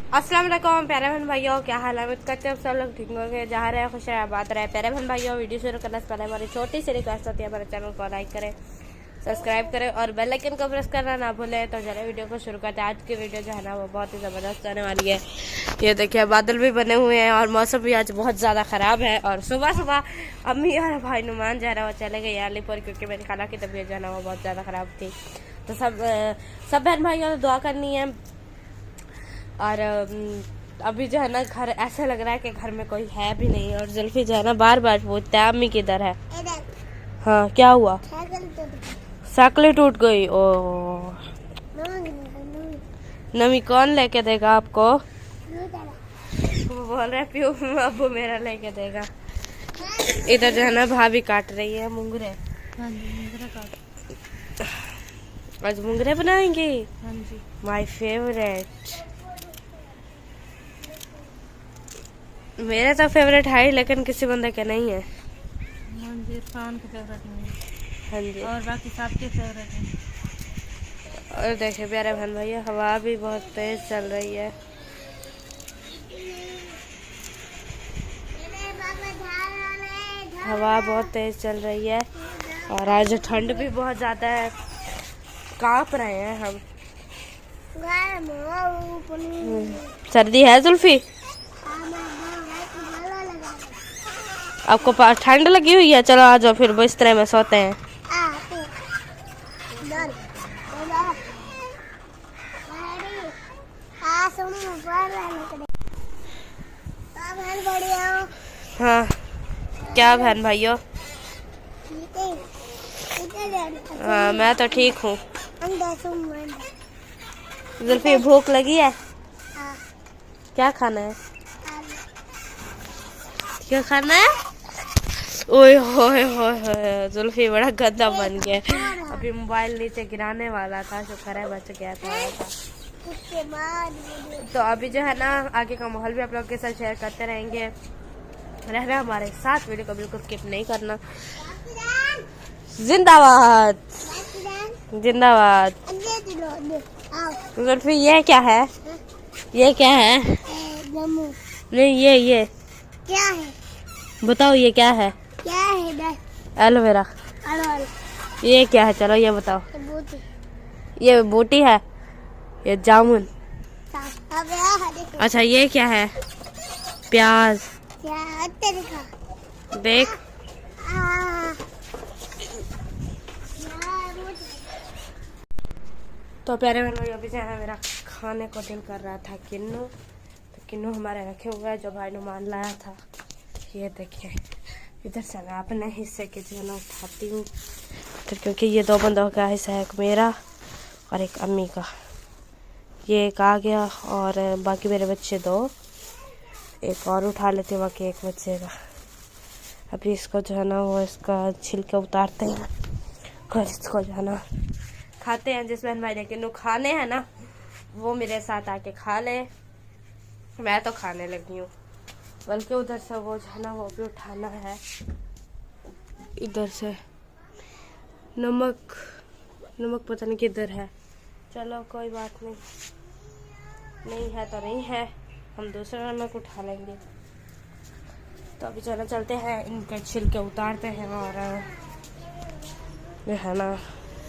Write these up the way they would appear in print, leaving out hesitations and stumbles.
अस्सलाम वालेकुम प्यारे बहन भाइयों, क्या हाल है। उम्मीद करते हैं सब लोग ठीक होंगे, जहाँ रहे खुश रहे बात रहे। प्यारे बहन भाइयों, वीडियो शुरू करने से पहले हमारी छोटी सी रिक्वेस्ट होती है, हमारे चैनल को लाइक करें, सब्सक्राइब करें और बेल आइकन को प्रेस करना ना भूलें। तो चलिए वीडियो को शुरू करते हैं। आज की वीडियो जो है ना वो बहुत ही ज़बरदस्त आने वाली है। ये देखिए बादल भी बने हुए हैं और मौसम भी आज बहुत ज़्यादा ख़राब है। और सुबह सुबह अम्मी और भाई नुमान जो है ना वो चले गए अलीपुर, क्योंकि मेरी खाला की तबीयत जो है ना वो बहुत ज़्यादा ख़राब थी। तो सब बहन भाइयों ने दुआ करनी है। और अभी जो है ना घर ऐसा लग रहा है कि घर में कोई है भी नहीं। और जुल्फी जो है ना बार बार पूछता है अम्मी किधर है। हाँ क्या हुआ? साइकिल टूट गई। ओ नमी कौन लेके देगा आपको? वो बोल रहे प्यू अबू मेरा लेके देगा। इधर जो है ना भाभी काट रही है मुंगरे। आज मुंगरे बनाएंगे। My favourite. मेरा तो फेवरेट है लेकिन किसी बंदे के नहीं है। इरफान के फेवरेट नहीं है। हाँ जी, और बाकी सबके फेवरेट है। और देखिए प्यारे बहन भैया हवा भी बहुत तेज चल रही है। हवा बहुत तेज चल रही है और आज ठंड भी बहुत ज़्यादा है, कांप रहे हैं हम। सर्दी है जुल्फी? आपको ठंड लगी हुई है? चलो आ जाओ फिर बिस्तर में सोते हैं। हाँ क्या बहन भाइयों? हाँ मैं तो ठीक हूँ। जुल्फी भूख लगी है? क्या खाना है? क्या खाना है? ओए होए होए जुल्फी बड़ा गंदा बन गया। अभी मोबाइल नीचे गिराने वाला था, शुक्र है बच गया था। तो अभी जो है ना आगे का माहौल भी आप लोग के साथ शेयर करते रहेंगे। रहना हमारे साथ, वीडियो को बिल्कुल स्किप नहीं करना। जिंदाबाद जिंदाबाद। जुल्फी ये क्या है? ये क्या है? नहीं ये क्या है? बताओ ये क्या है? क्या है? एलोवेरा। ये क्या है? चलो ये बताओ। ये बूटी है। ये जामुन। अच्छा ये क्या है? प्याज। देख तो प्यारे बहन भाई अभी जो है मेरा खाने को दिल कर रहा था किन्नू। तो किन्नू हमारे रखे हुए हैं जो भाई नुमान लाया था। ये देखिए इधर से मैं अपने हिस्से के जो है ना उठाती हूँ, तो क्योंकि ये दो बंदों का हिस्सा है, एक मेरा और एक अम्मी का। ये एक आ गया और बाकी मेरे बच्चे दो, एक और उठा लेते हैं बाकी एक बच्चे का। अभी इसको जो है ना वो इसका छिलके उतारते हैं और इसको जो है ना खाते हैं। जिस बहन भाई ने किन्नू खाने हैं ना वो मेरे साथ आके खा ले। मैं तो खाने लगी हूँ, बल्कि उधर से वो जो है ना वो भी उठाना है। इधर से नमक पता नहीं किधर है। चलो कोई बात नहीं, नहीं है तो नहीं है, हम दूसरा नमक उठा लेंगे। तो अभी चलो चलते हैं, इनके छिलके उतारते हैं और जो है ना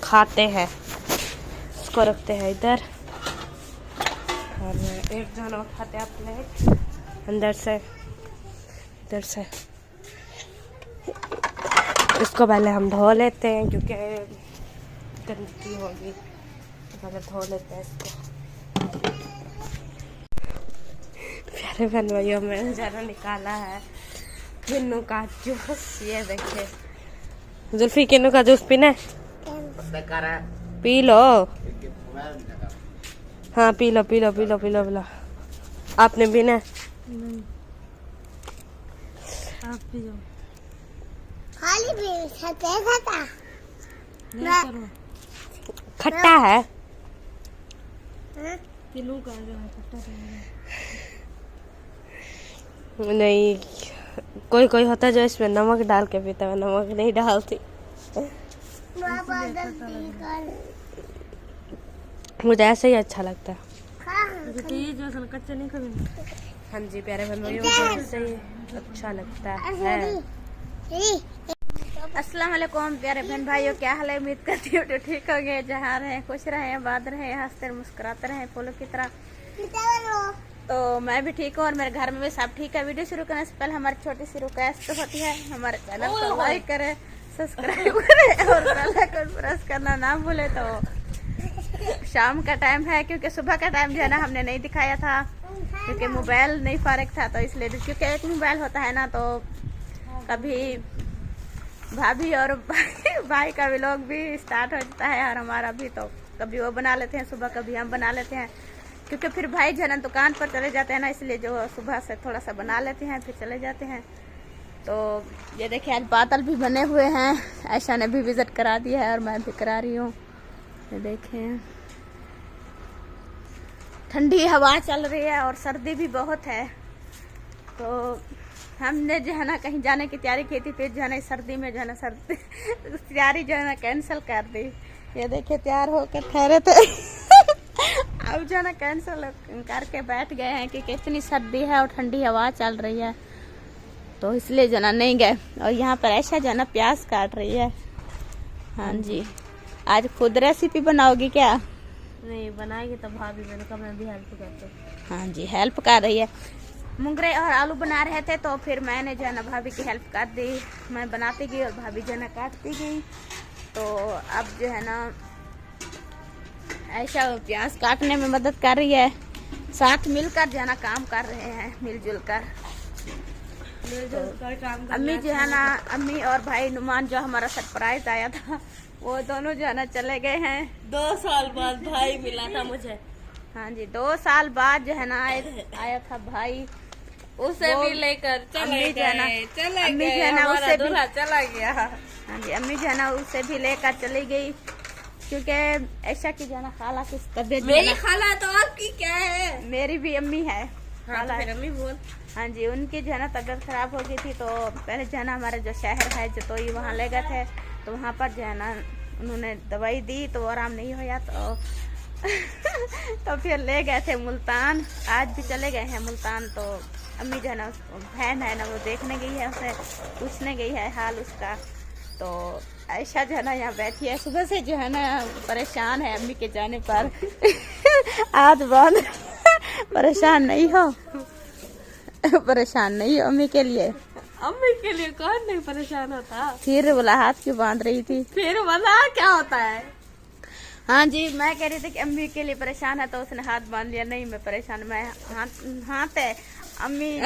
खाते हैं। इसको रखते हैं इधर और एक जना उठाते हैं प्लेट अंदर से, इधर से। इसको पहले हम धो लेते हैं क्योंकि गंदगी होगी, तो पहले धो लेते हैं इसको। प्यारे बहन भाइयों मैंने ज़रा निकाला है किन्नू का जूस। ये देखिए जुल्फी किन्नू का जूस पीना है? P low. हाँ P low P low P low P low P low. आपने पीना है? नहीं आप पी जाओ। खाली भी खाता खट्टा है। किलो का जो है खट्टा नहीं, कोई कोई होता है जो इसमें नमक डाल के पीता है, नमक नहीं डालती। मुझे ऐसे ही अच्छा लगता है। ये जो सन कच्चे नहीं कभी। हाँ जी प्यारे बहन भाइयों, मुझे ऐसे ही अच्छा लगता है। अस्सलाम वालेकुम प्यारे बहन भाइयों, क्या हाल है? उम्मीद करती हूँ तो ठीक हो गए। जहाँ रहे खुश रहे, आबाद रहे, हंसते मुस्कुराते रहे फूलों की तरह। तो मैं भी ठीक हूँ और मेरे घर में भी सब ठीक है। वीडियो शुरू करने से पहले हमारी छोटी सी रिक्वेस्ट होती है, हमारे चैनल को लाइक करें, सब्सक्राइब करें और बेल आइकन प्रेस करना ना भूले। तो शाम का टाइम है, क्योंकि सुबह का टाइम जो है ना हमने नहीं दिखाया था, क्योंकि मोबाइल नहीं फारिग था। तो इसलिए, क्योंकि एक मोबाइल होता है ना, तो कभी भाभी और भाई का व्लॉग भी स्टार्ट हो जाता है और हमारा भी। तो कभी वो बना लेते हैं सुबह, कभी हम बना लेते हैं, क्योंकि फिर भाई जो है ना दुकान पर चले जाते हैं ना, इसलिए जो सुबह से थोड़ा सा बना लेते हैं फिर चले जाते हैं। तो ये देखिए आज बादल भी बने हुए हैं। ऐशा ने भी विजिट करा दिया है और मैं भी करा रही हूँ। ये देखें ठंडी हवा चल रही है और सर्दी भी बहुत है। तो हमने जो है ना कहीं जाने की तैयारी की थी, फिर जो है ना सर्दी में जो है ना सर्दी तैयारी जो है ना कैंसिल कर दी। ये देखिए तैयार होकर ठहरे थे अब जो है ना कैंसिल करके बैठ गए हैं, क्योंकि इतनी सर्दी है और ठंडी हवा चल रही है, तो इसलिए जो ना नहीं गए। और यहाँ पर ऐसा जो है ना प्याज काट रही है। हाँ जी, आज खुद रेसिपी बनाओगी क्या? नहीं बनाएगी तो भाभी, मैंने कहा मैं भी हेल्प करती हूँ। हाँ जी हेल्प कर रही है। मुंगरे और आलू बना रहे थे, तो फिर मैंने जो है ना भाभी की हेल्प कर दी। मैं बनाती गई और भाभी जो है ना काटती गई। तो अब जो है ना ऐसा प्याज काटने में मदद कर रही है, साथ मिलकर जो है ना काम कर रहे हैं, मिलजुल कर। अम्मी जो है ना, अम्मी और भाई नुमान जो हमारा सरप्राइज आया था, वो दोनों जो है ना चले गए हैं। 2 साल बाद भाई मिला था मुझे। हाँ जी 2 साल बाद जो है ना आया था भाई, उसे भी लेकर चले अम्मी जो है ना, चले अम्मी गए, जो है ना हमारा उसे दूल्हा चला गया। हाँ जी अम्मी जो है ना उसे भी लेकर चली गई, क्योंकि ऐसा की जो है ना खाला की तबीयत। मेरी खाला तो आपकी क्या है? मेरी भी अम्मी है खाला। फिर अम्मी बोल। हाँ जी उनकी जो है ना तबीयत खराब हो गई थी। तो पहले जो है ना हमारे जो शहर है जतोई, वहाँ ले गए थे। तो वहाँ पर जो है ना उन्होंने दवाई दी, तो आराम नहीं होया। तो तो फिर ले गए थे मुल्तान। आज भी चले गए हैं मुल्तान। तो अम्मी जो है ना बहन है ना, वो देखने गई है, उसे पूछने गई है हाल उसका। तो ऐशा जो है ना यहाँ बैठी है, सुबह से जो है ना परेशान है अम्मी के जाने पर आज बहुत परेशान नहीं हो, परेशान नहीं हो अम्मी के लिए। अम्मी के लिए कौन नहीं परेशान होता? फिर बोला हाथ क्यों बांध रही थी? फिर बोला क्या होता है? हाँ जी मैं कह रही थी कि अम्मी के लिए परेशान है, तो उसने हाथ बांध लिया। नहीं मैं परेशान, मैं हाथ है अम्मी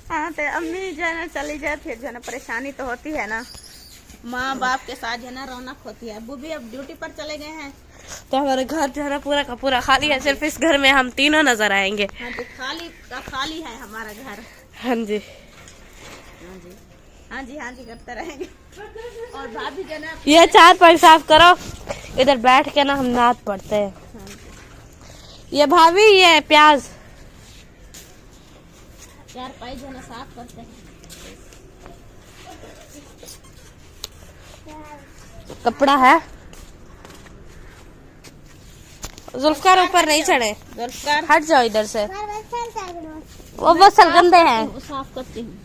हाँ तो अम्मी जो है ना चली जाए, फिर जो है ना परेशानी तो होती है ना। माँ बाप के साथ जो है ना रौनक होती है। अब्बू भी अब ड्यूटी पर चले गए हैं, तो हमारे घर जो है ना पूरा का पूरा खाली है। सिर्फ इस घर में हम तीनों नजर आएंगे। हाँ जी खाली का खाली है हमारा घर। हाँ जी हाँ जी हाँ जी हाँ जी करते रहेंगे। और भाभी जो है ना ये 4 साफ करो, इधर बैठ के ना हम नात पढ़ते हैं। ये भाभी ये प्याज 4 पाई जो है ना साफ करते हैं। कपड़ा है, जुल्फकार ऊपर नहीं चढ़े, जुल्फकार हट जाओ इधर से। वो बसल गंदे हैं। साफ करती हूँ।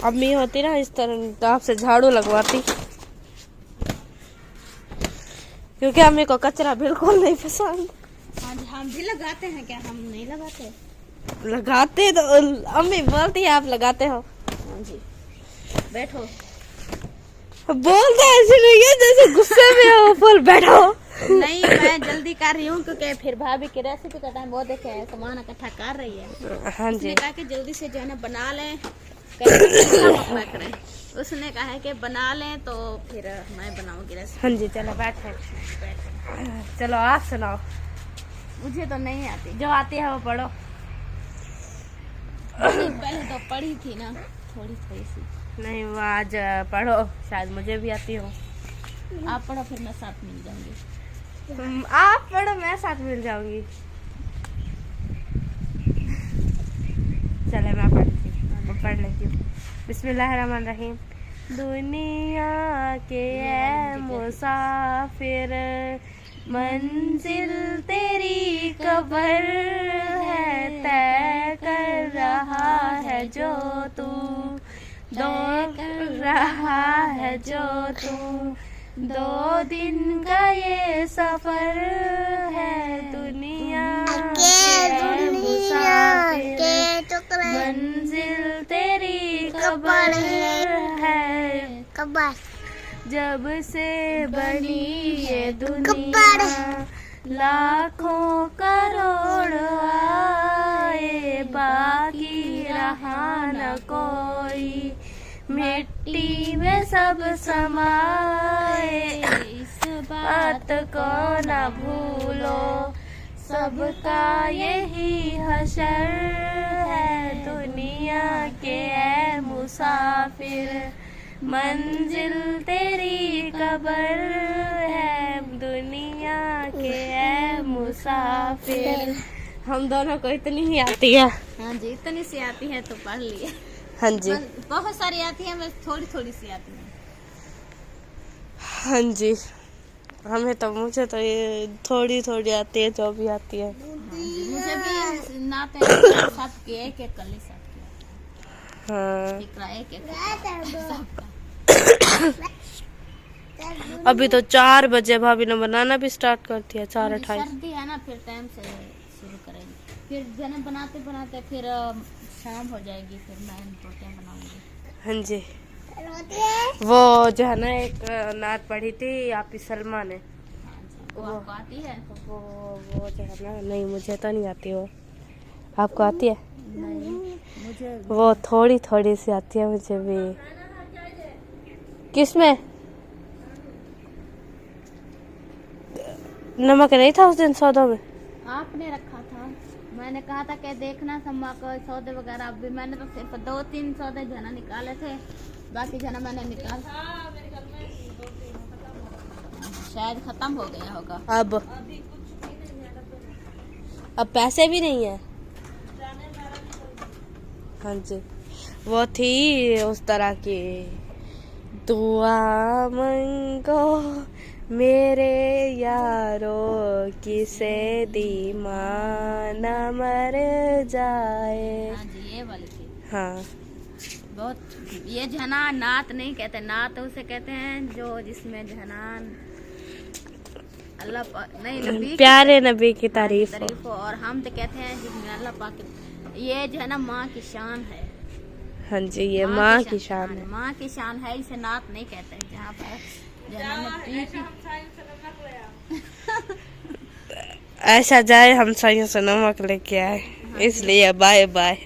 अम्मी होती ना इस तरह आपसे झाड़ू लगवाती, क्योंकि अम्मी को कचरा बिल्कुल नहीं पसंद। हाँ जी हम भी लगाते हैं, क्या हम नहीं लगाते? लगाते तो अम्मी बोलती है आप लगाते हो। हाँ जी बैठो। बोलते ऐसे नहीं है जैसे गुस्से में हो, फुल बैठो। नहीं मैं जल्दी कर रही हूँ, क्योंकि फिर भाभी की रेसिपी का टाइम वो देखे सामान इकट्ठा कर रही है। हाँ जी उसने कहा कि जल्दी से जो है ना बना लें, करें। उसने कहा है कि बना लें, तो फिर मैं बनाऊंगी रेसिपी। हाँ जी चलो बैठे। चलो आप सुनाओ। मुझे तो नहीं आती, जो आती है वो पढ़ो। पहले तो पढ़ी थी ना थोड़ी थोड़ी सी। नहीं वो आज पढ़ो, शायद मुझे भी आती हो। आप पढ़ो फिर मैं साथ मिल जाऊंगी। आप पढ़ो मैं साथ मिल जाऊंगी। चले मैं पढ़ती हूँ, पढ़ लेती हूँ। बिस्मिल्लाहिर्रहमानिर्रहीम। दुनिया के ऐ मुसाफिर, मंजिल तेरी कब्र है, तय कर रहा है जो तू, दौड़ रहा है जो तू, 2 दिन का ये सफर है, दुनिया के मुसाफिर, मंजिल तेरी कब्र है, जब से बनी ये दुनिया, लाखों करोड़ आए, बाकी रहा न कोई, मिट्टी में सब समाए, इस बात को न भूलो, सबका यही हशर है, दुनिया के ऐ मुसाफिर, मंजिल तेरी कब्र है, दुनिया के ऐ मुसाफिर। हम दोनों को इतनी ही आती है। हाँ जी, इतनी सी आती है तो पढ़ लिए। हाँ जी, बहुत सारी आती है, बस थोड़ी थोड़ी सी आती है। हाँ जी, मुझे तो ये थोड़ी थोड़ी आती है, जो भी आती है। मुझे भी नाते सबके एक एक कली सबके। हाँ, एक एक अभी तो 4 बजे भाभी ने बनाना भी स्टार्ट कर दिया। 4:28 सर्दी है ना, फिर टाइम से शुरू करेंगे। फिर जन बनाते बनाते फिर शाम हो जाएगी, फिर मैं रोटियां बनाऊंगी। हाँ जी, वो जो है ना एक नात पढ़ी थी आपकी सलमा ने, वो आपको आती है? वो जो है ना, नहीं मुझे तो नहीं आती। वो आपको आती है? नहीं, मुझे वो थोड़ी थोड़ी सी आती है मुझे भी। किसमें नमक नहीं था उस दिन सौदों में? आपने रखा था, मैंने कहा था कि देखना सम्मा को सौदे वगैरह। अभी मैंने तो सिर्फ 2-3 सौदे जना निकाले थे, बाकी जना मैंने निकाल शायद खत्म हो गया होगा। अब पैसे भी नहीं है। हाँ जी, वो थी उस तरह की, दुआ मंगो मेरे यारो, किसे दीवाना मर जाए। हाँ जी, ये वाली थी। हाँ, बहुत ये जना नात नहीं कहते, नात उसे कहते हैं जो जिसमें जना अल्लाह नहीं नबी प्यारे नबी की तारीफ हो, और हम तो कहते हैं जिसमें अल्लाह पाक, ये जो है ना माँ की शान है। हाँ जी, ये माँ की शान है। माँ की शान है, इसे नात नहीं कहते। जहाँ पर ऐसा जाए हम सही से नमक लेके आए, इसलिए बाय बाय।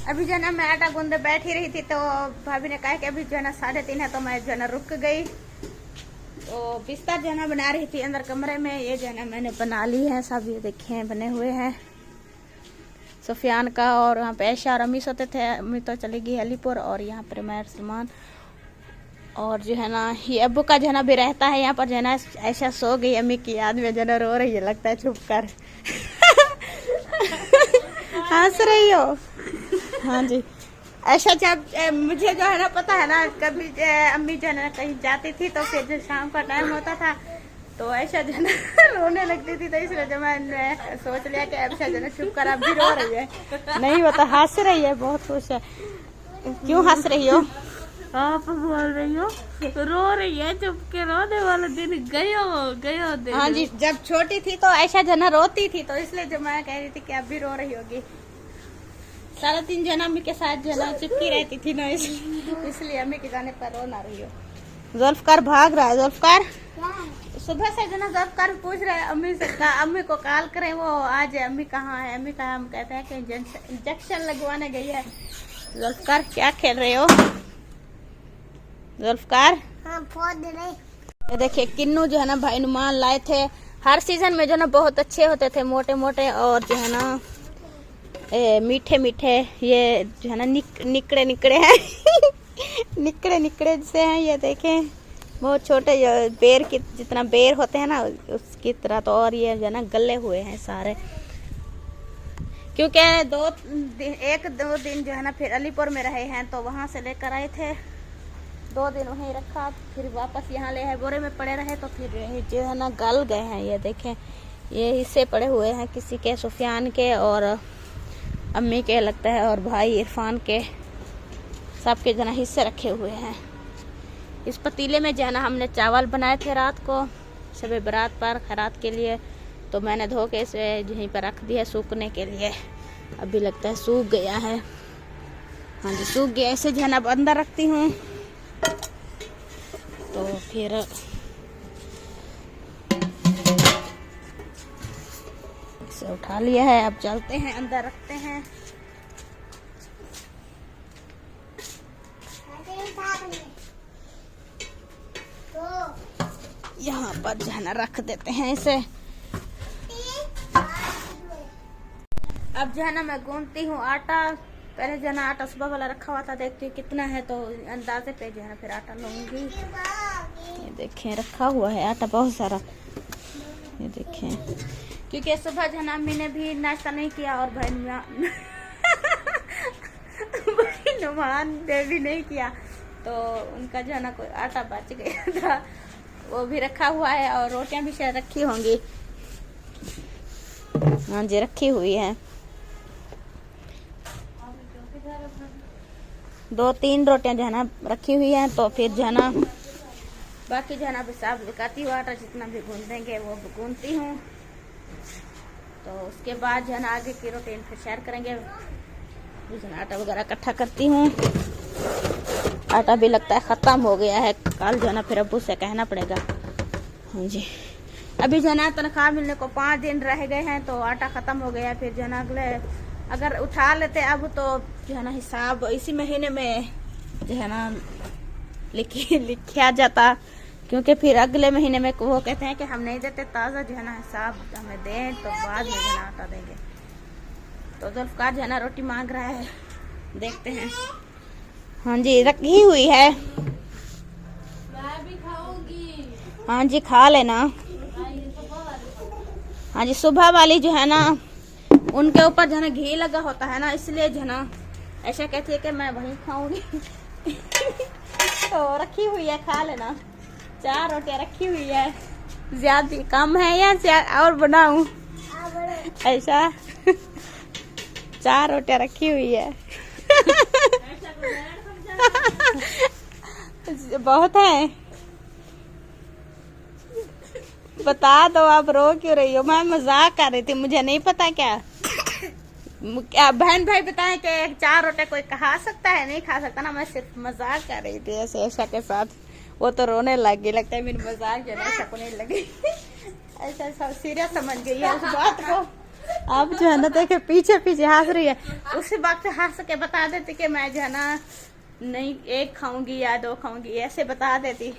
अभी जो है ना मैं आटा गूंदे बैठी रही थी, तो भाभी ने कहा कि अभी जो है ना 3:30 है, तो मैं जो है ना रुक गई। तो बिस्तर जो है ना बना रही थी अंदर कमरे में, ये जो है ना मैंने बना ली है सब। ये देखे हैं बने हुए हैं सुफियान का, और यहाँ पे ऐशा और अम्मी सोते थे। अम्मी तो चली गई अलीपुर, और यहाँ पर मैं सलमान, और जो है ना ये अब्बू का जो है ना भी रहता है यहाँ पर। जो है ना ऐशा सो गई, अम्मी की याद में जो है ना रो रही है, लगता है छुप कर। हंस रही हो? हाँ जी, ऐशा जब मुझे जो है ना पता है ना, कभी अम्मी जो है ना कहीं जाती थी, तो फिर जो शाम का टाइम होता था, तो ऐशा जो है ना रोने लगती थी। तो इसलिए जो मैंने सोच लिया कि ऐशा जो है ना चुप कर, अब भी रो रही है। नहीं होता, हंस रही है, बहुत खुश है। क्यों हंस रही हो? आप बोल रही हो रो रही है, चुप के रोने वाला दिन गयो दिन। हाँ जी, जब छोटी थी तो ऐशा जो है ना रोती थी, तो इसलिए जो मैं कह रही थी कि अब भी रो रही होगी। सारा दिन जो है ना अम्मी के साथ जो है ना चिपकी रहती थी ना, इसलिए अम्मी के जाने पर रो ना रही हो। जुल्फकार भाग रहा है। जुल्फकार सुबह से जो ना जुल्फकार पूछ रहे हैं अम्मी से, अम्मी को कॉल करें, वो आज अम्मी कहाँ है, अम्मी कहाँ। हम कहते हैं कि इंजेक्शन लगवाने गई है। जुल्फकार क्या खेल रहे हो? जुल्फकार ये देखिए, किन्नू जो है ना भाई नुमान लाए थे। हर सीजन में जो ना बहुत अच्छे होते थे, मोटे मोटे, और जो है ना मीठे मीठे। ये जो है ना निकड़े निकड़े हैं। निकड़े निकड़े से हैं, ये देखें, बहुत छोटे, बेर की जितना बेर होते हैं ना उसकी तरह। तो और ये जो है ना गले हुए हैं सारे, क्योंकि 1-2 दिन जो है ना फिर अलीपुर में रहे हैं, तो वहां से लेकर आए थे। 2 दिन वहीं रखा, फिर वापस यहाँ ले आए, बोरे में पड़े रहे तो फिर ये जो है ना गल गए हैं। ये देखें, ये हिस्से पड़े हुए हैं किसी के, सुफियान के और अम्मी के लगता है, और भाई इरफान के, सबके जना हिस्से रखे हुए हैं। इस पतीले में जो है ना हमने चावल बनाए थे रात को शब बारात पर खैरात के लिए, तो मैंने धो के इसे यहीं पर रख दिया सूखने के लिए। अभी लगता है सूख गया है। हाँ जी, सूख गया। इसे जो है ना अब अंदर रखती हूँ, तो फिर इसे उठा लिया है। अब चलते हैं अंदर रखते हैं। यहाँ पर जो है ना रख देते हैं इसे। अब जो है ना मैं गूंथती हूँ आटा। पहले जो है ना आटा सुबह वाला रखा हुआ था, देखती हूँ कितना है तो अंदाजे पे जो है ना फिर आटा लूंगी। ये देखें रखा हुआ है आटा बहुत सारा, ये देखें, क्योंकि सुबह जो है ना अम्मी ने भी नाश्ता नहीं किया और भाई नुमान ने भी नहीं किया, तो उनका जो है ना कोई आटा बच गया था, वो भी रखा हुआ है। और रोटियां भी शायद रखी होंगी। हाँ जी, रखी हुई है। 2-3 रोटियां जो है ना रखी हुई हैं। तो फिर जो है ना बाकी जो है ना हिसाब लगाती हूँ, आटा जितना भी गूंथ देंगे वो गूंथती हूँ। तो उसके बाद जो है ना आगे की रूटीन फिर शेयर करेंगे। आटा वगैरह इकट्ठा करती हूँ। आटा भी लगता है ख़त्म हो गया है, कल जो है ना फिर अब्बू से कहना पड़ेगा। हाँ जी, अभी जो है ना तनख्वाह मिलने को 5 दिन रह गए हैं, तो आटा ख़त्म हो गया है। फिर जो है ना अगले अगर उठा लेते अब तो जो है ना हिसाब इसी महीने में जो है ना लिखा जाता, क्योंकि फिर अगले महीने में वो कहते हैं कि हम नहीं देते, ताज़ा जो है ना हिसाब हमें दें तो बाद में जो है ना आटा देंगे। तो जुल्फ़कार जो है ना रोटी मांग रहा है, देखते हैं। हाँ जी, रखी हुई है। मैं भी खाऊंगी। हाँ जी, खा लेना। हाँ जी, सुबह वाली जो है ना उनके ऊपर जो है ना घी लगा होता है ना, इसलिए जो है ना ऐसा कहती है कि मैं वहीं खाऊंगी। तो रखी हुई है, खा लेना। 4 रोटियां रखी हुई है। ज्यादा कम है या और बनाऊं? ऐसा 4 रोटियां रखी हुई है। बहुत है, बता दो। आप रो क्यों रही हो? मैं मजाक कर रही थी, मुझे नहीं पता क्या बहन भाई बताएं कि 4 रोटी कोई खा सकता है? नहीं खा सकता ना, मैं सिर्फ मजाक कर रही थी ऐसे ऐसा के साथ। वो तो रोने लग गई, लगता है मेरी मजाक जो है ऐसा को नहीं लगी। ऐसा सब सीरियस समझ गई है उस बात को। अब जो है ना देखे पीछे पीछे हंस रही है, उसी बात से हंस के बता देती कि मैं जो है ना नहीं 1 खाऊंगी या 2 खाऊंगी, ऐसे बता देती।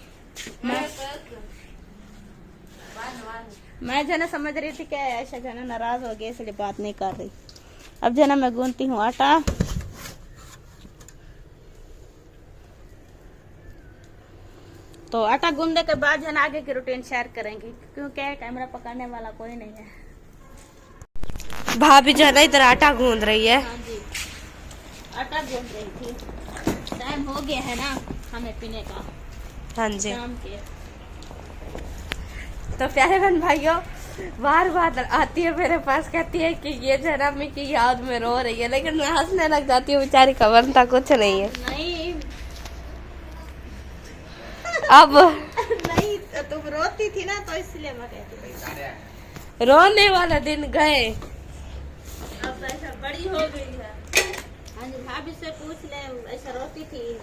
मैं जो है ना समझ रही थी कि ऐसा जो है ना नाराज हो गई, इसलिए बात नहीं कर रही। अब जो है ना मैं गूंथती हूँ आटा। तो आटा गूंथने के बाद जो है ना आगे की रूटीन शेयर करेंगी, क्योंकि कैमरा पकड़ने वाला कोई नहीं है। भाभी जो है ना इधर आटा गूंथ रही है। हाँ जी, आटा गूंथ रही थी। टाइम हो गया है ना खाने पीने का। हाँ जी, शाम के। तो प्यारे बहन भाइयों, बार बार आती है मेरे पास, कहती है कि ये जो है ना अम्मी की याद में रो रही है, लेकिन मैं हंसने लग जाती हूँ। बेचारी खबर था कुछ नहीं है। नहीं अब नहीं, तो तुम रोती थी ना, तो इसलिए मैं कहती थी। रोने वाला दिन गए। अब ऐसा बड़ी हो गई है। हाँ जी, भाभी से पूछ ले, ऐसा रोती थी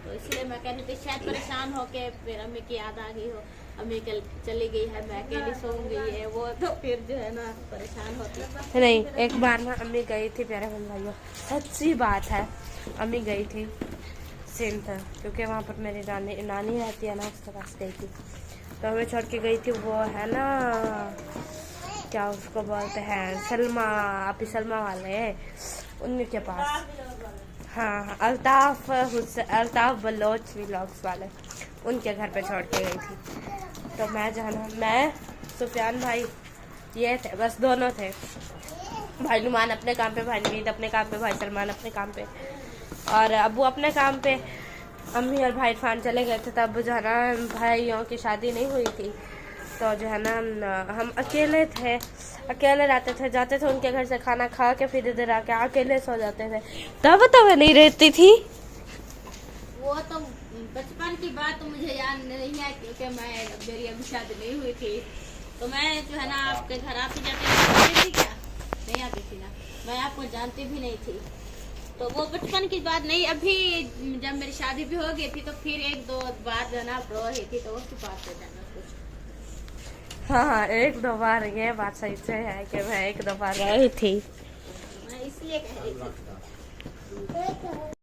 तो इसलिए मैं कह रही थी शायद परेशान होके फिर अम्मी की याद आ गई हो। अम्मी कल चली गई है, मैं अकेली सो गई है वो, तो फिर जो है ना परेशान होती। नहीं, एक बार ना अम्मी गई थी प्यारे बहन भाइयों, सच्ची बात है। अम्मी गई थी सिंध, क्योंकि वहाँ पर मेरी नानी रहती है ना, उसके पास गई थी। तो हमें छोड़ के गई थी, वो है ना क्या उसको बोलते हैं, सलमा, आपी सलमा वाले उनके पास। हाँ, अल्ताफ बलोच व्लॉग्स वाले, उनके घर पे छोड़ के गई थी। तो मैं जो है ना, मैं सुफियान भाई ये थे, बस दोनों थे। भाई नुमान अपने काम पे, भाई नवीद अपने काम पे, भाई सलमान अपने काम पे और अब्बू अपने काम पे। अम्मी और भाई इरफान चले गए थे तब जो है ना भाइयों की शादी नहीं हुई थी, तो जो है ना हम अकेले थे, अकेले रहते थे, जाते थे उनके घर से खाना खा के फिर इधर आके अकेले सो जाते थे। तब तो मैं नहीं रहती थी। वो तो बचपन की बात तो मुझे याद नहीं है, क्योंकि मेरी अभी शादी नहीं हुई थी। तो मैं जो है ना आपके घर आती जाती थी, क्या नहीं आती थी ना, मैं आपको जानती भी नहीं थी। तो वो बचपन की बात नहीं, अभी जब मेरी शादी भी हो गई थी तो फिर एक दो बार जो है ना रो रही थी, तो उसकी बात से जाना कुछ। हाँ, एक दो बार, ये बात सही से है कि मैं एक दो बार गई थी। मैं इसलिए कह रही थी।